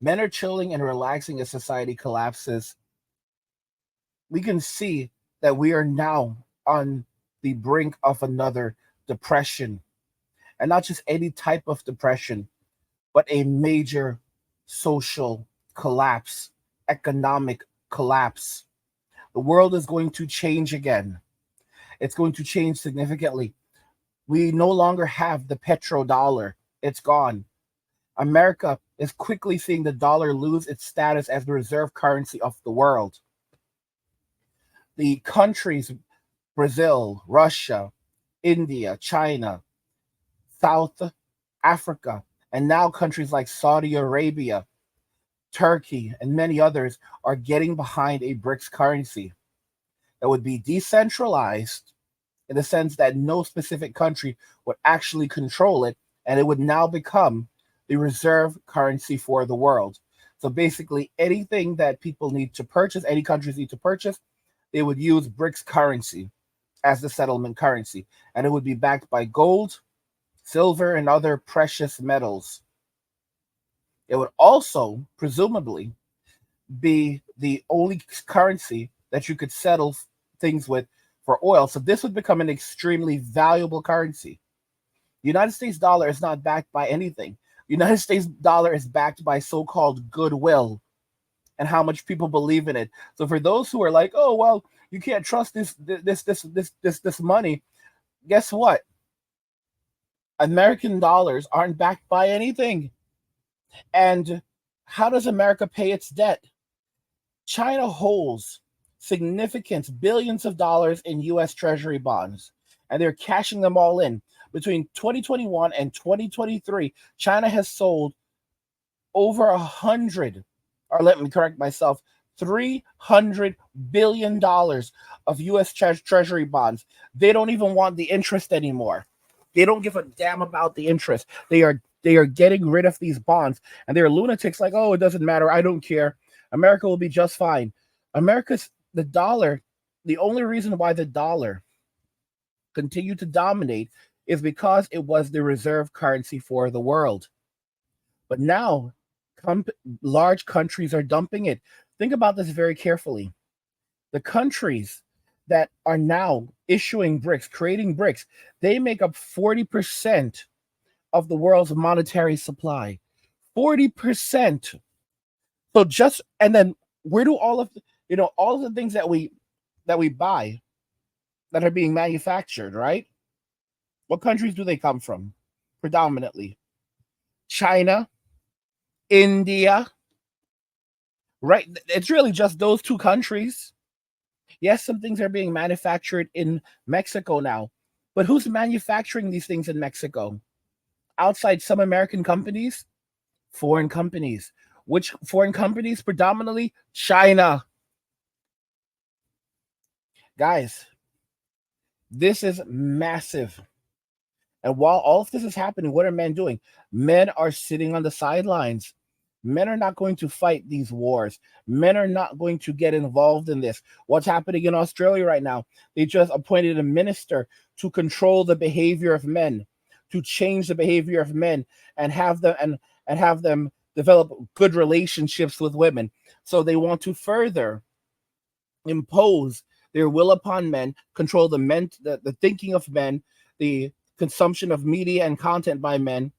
Men are chilling and relaxing as society collapses. We can see that we are now on the brink of another depression, and not just any type of depression, but a major social collapse, economic collapse. The world is going to change again. It's going to change significantly. We no longer have the petrodollar, it's gone. America is quickly seeing the dollar lose its status as the reserve currency of the world. The countries Brazil, Russia, India, China, South Africa, and now countries like Saudi Arabia, Turkey, and many others are getting behind a BRICS currency that would be decentralized in the sense that no specific country would actually control it, and it would now become the reserve currency for the world. So basically, anything that people need to purchase, any countries need to purchase, they would use BRICS currency as the settlement currency, and it would be backed by gold, silver, and other precious metals. It would also, presumably, be the only currency that you could settle things with for oil. So this would become an extremely valuable currency. The United States dollar is not backed by anything. The United States dollar is backed by so-called goodwill and how much people believe in it. So for those who are like, "Oh, well, you can't trust this money," guess what? American dollars aren't backed by anything. And how does America pay its debt? China holds significant billions of dollars in US Treasury bonds, and they're cashing them all in. Between 2021 and 2023, China has sold over 100, or let me correct myself, $300 billion of US Treasury bonds. They don't even want the interest anymore. They don't give a damn about the interest. They are getting rid of these bonds, and they're lunatics like, "Oh, it doesn't matter. I don't care. America will be just fine." America's the dollar. The only reason why the dollar continued to dominate is because it was the reserve currency for the world. But now, large countries are dumping it. Think about this very carefully. The countries that are now issuing BRICS, creating BRICS, they make up 40% of the world's monetary supply. 40%. So just and then where do all of the things that we buy that are being manufactured, right? What countries do they come from? Predominantly China, India, right? It's really just those two countries. Yes, some things are being manufactured in Mexico now, but who's manufacturing these things in Mexico? Outside some American companies, foreign companies. Which foreign companies? Predominantly China. Guys, this is massive. And while all of this is happening, what are men doing? Men are sitting on the sidelines. Men are not going to fight these wars. Men are not going to get involved in this. What's happening in Australia right now? They just appointed a minister to control the behavior of men, to change the behavior of men, and have them develop good relationships with women. So they want to further impose their will upon men, control the thinking of men, the consumption of media and content by men,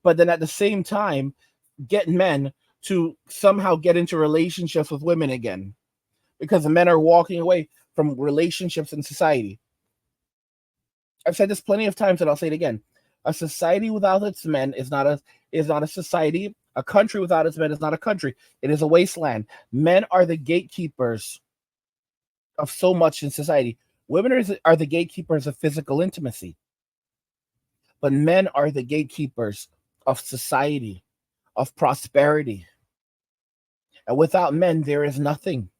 but then at the same time get men to somehow get into relationships with women again, because the men are walking away from relationships in society. I've said this plenty of times, and I'll say it again. A society without its men is not a society. A country without its men is not a country. It is a wasteland. Men are the gatekeepers of so much in society. Women are the gatekeepers of physical intimacy, but men are the gatekeepers of society, of prosperity. And without men, there is nothing.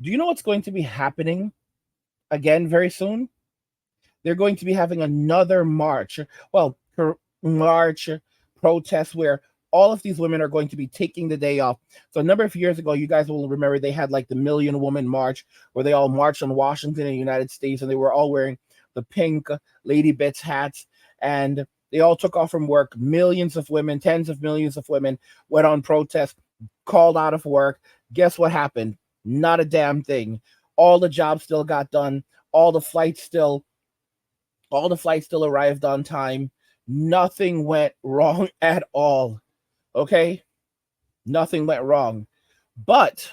Do you know what's going to be happening again very soon? They're going to be having another march. Well, march, protest, where all of these women are going to be taking the day off. So a number of years ago, you guys will remember they had like the Million Woman March, where they all marched on Washington in the United States, and they were all wearing the pink Lady Bits hats, and they all took off from work. Millions of women, tens of millions of women went on protest. called out of work. Guess what happened? Not a damn thing. All the jobs still got done. All the flights still all the flights still arrived on time. Nothing went wrong at all. Okay? Nothing went wrong. But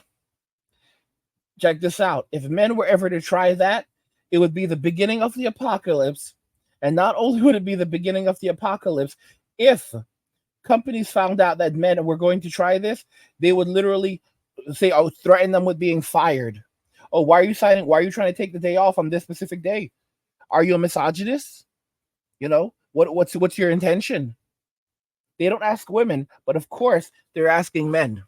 check this out. If men were ever to try that, it would be the beginning of the apocalypse. And not only would it be the beginning of the apocalypse, if companies found out that men were going to try this, they would literally say, "Oh, threaten them with being fired." Oh, why are you signing? Why are you trying to take the day off on this specific day? Are you a misogynist? You know what's your intention? They don't ask women, but of course they're asking men.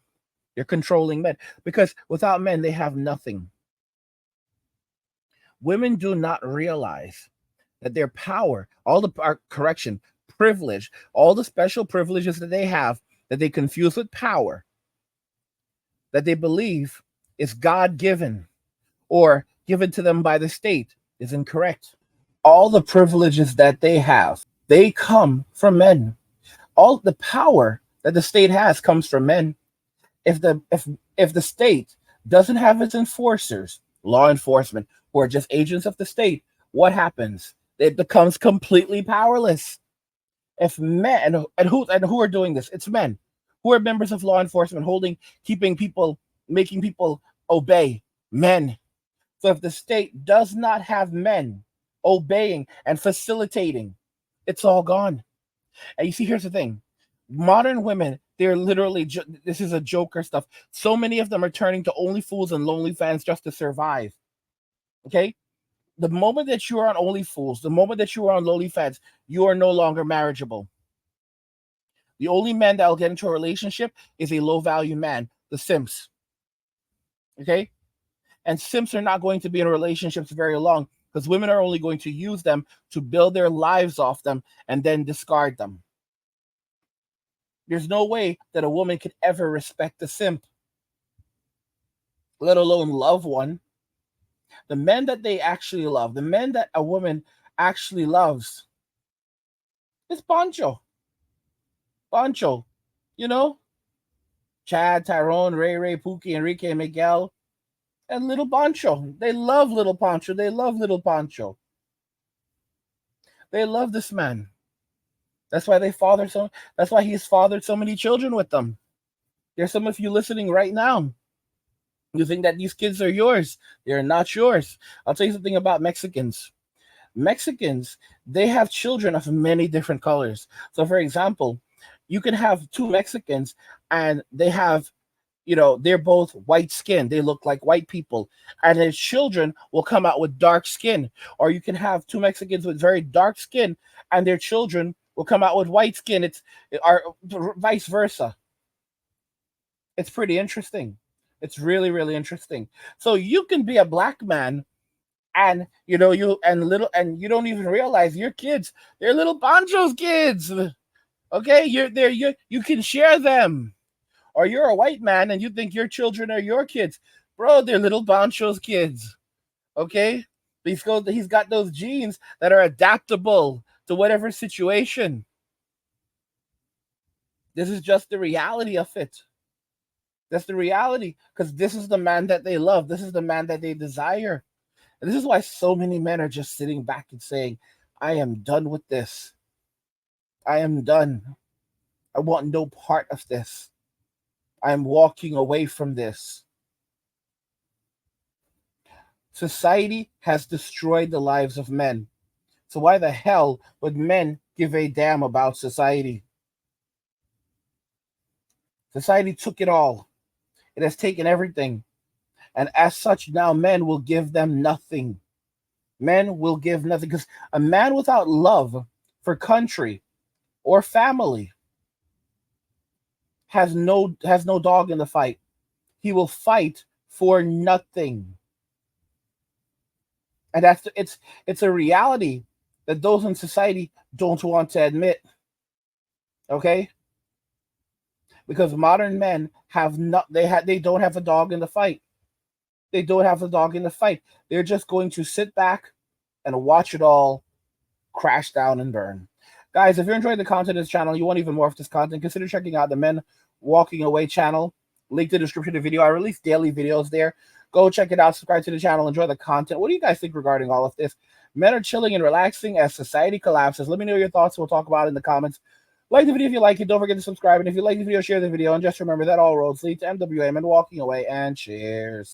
They're controlling men because without men they have nothing. Women do not realize that their power, all the correction, privilege, all the special privileges that they have, that they confuse with power, that they believe is God given or given to them by the state, is incorrect. All the privileges that they have, they come from men. All the power that the state has comes from men. If the state doesn't have its enforcers, law enforcement, who are just agents of the state, what happens? It becomes completely powerless. If men and who are doing this? It's men who are members of law enforcement, keeping people, making people obey. Men. So if the state does not have men obeying and facilitating, it's all gone. And you see, here's the thing: modern women, they're literally this is a joker stuff. So many of them are turning to OnlyFools and LonelyFans just to survive. Okay, the moment that you are on OnlyFools, the moment that you are on LonelyFans, you are no longer marriageable. The only man that will get into a relationship is a low value man, the simps. Okay, and simps are not going to be in relationships very long because women are only going to use them to build their lives off them and then discard them. There's no way that a woman could ever respect a simp, let alone love one. The men that they actually love, the men that a woman actually loves, is Pancho. Pancho, you know, Chad, Tyrone, Ray, Pookie, Enrique, Miguel, and little Pancho. They love little Pancho. They love little Pancho. They love this man. That's why That's why he's fathered so many children with them. There's some of you listening right now. You think that these kids are yours. They're not yours. I'll tell you something about Mexicans. Mexicans, they have children of many different colors. So, for example, you can have two Mexicans and they have, they're both white skin. They look like white people. And their children will come out with dark skin. Or you can have two Mexicans with very dark skin and their children will come out with white skin. Or vice versa. It's pretty interesting. It's really, really interesting. So you can be a black man and you don't even realize your kids, they're little Pancho's kids. Okay, you can share them. Or you're a white man and you think your children are your kids. Bro, they're little Pancho's kids. Okay? He's got those genes that are adaptable to whatever situation. This is just the reality of it. That's the reality, because this is the man that they love. This is the man that they desire. And this is why so many men are just sitting back and saying, I am done with this. I am done. I want no part of this. I am walking away from this. Society has destroyed the lives of men. So why the hell would men give a damn about society? Society took it all. It has taken everything. And as such, now men will give them nothing. Men will give nothing, because a man without love for country or family has no dog in the fight. He will fight for nothing. And it's a reality that those in society don't want to admit. Okay? Because modern men they don't have a dog in the fight. They don't have a dog in the fight. They're just going to sit back and watch it all crash down and burn. Guys, if you're enjoying the content of this channel, you want even more of this content, consider checking out the Men Walking Away channel. Link to the description of the video. I release daily videos there. Go check it out. Subscribe to the channel. Enjoy the content. What do you guys think regarding all of this? Men are chilling and relaxing as society collapses. Let me know your thoughts. We'll talk about it in the comments. Like the video if you like it. Don't forget to subscribe. And if you like the video, share the video. And just remember that all roads lead to MWM and walking away. And cheers.